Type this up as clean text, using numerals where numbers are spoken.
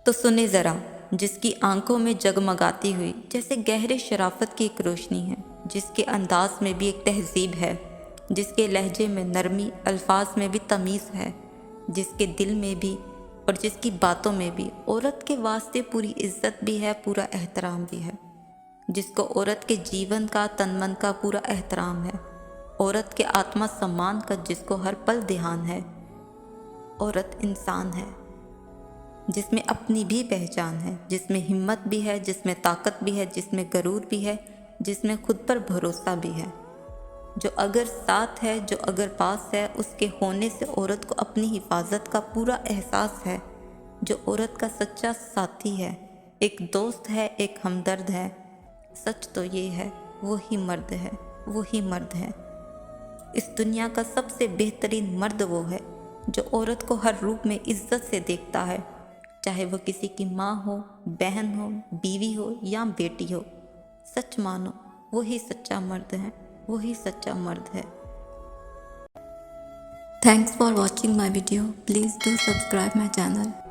تو سنے ذرا، جس کی آنکھوں میں جگمگاتی ہوئی جیسے گہرے شرافت کی ایک روشنی ہے، جس کے انداز میں بھی ایک تہذیب ہے، جس کے لہجے میں نرمی، الفاظ میں بھی تمیز ہے، جس کے دل میں بھی اور جس کی باتوں میں بھی عورت کے واسطے پوری عزت بھی ہے، پورا احترام بھی ہے، جس کو عورت کے جیون کا، تن من کا پورا احترام ہے، عورت کے آتما سمان کا جس کو ہر پل دھیان ہے۔ عورت انسان ہے جس میں اپنی بھی پہچان ہے، جس میں ہمت بھی ہے، جس میں طاقت بھی ہے، جس میں غرور بھی ہے، جس میں خود پر بھروسہ بھی ہے، جو اگر ساتھ ہے، جو اگر پاس ہے، اس کے ہونے سے عورت کو اپنی حفاظت کا پورا احساس ہے، جو عورت کا سچا ساتھی ہے، ایک دوست ہے، ایک ہمدرد ہے۔ سچ تو یہ ہے، وہی مرد ہے، وہی مرد ہے۔ اس دنیا کا سب سے بہترین مرد وہ ہے جو عورت کو ہر روپ میں عزت سے دیکھتا ہے، چاہے وہ کسی کی ماں ہو، بہن ہو، بیوی ہو یا بیٹی ہو۔ سچ مانو، وہی سچا مرد ہے، وہی سچا مرد ہے۔ Thanks for watching my video. Please do subscribe my channel.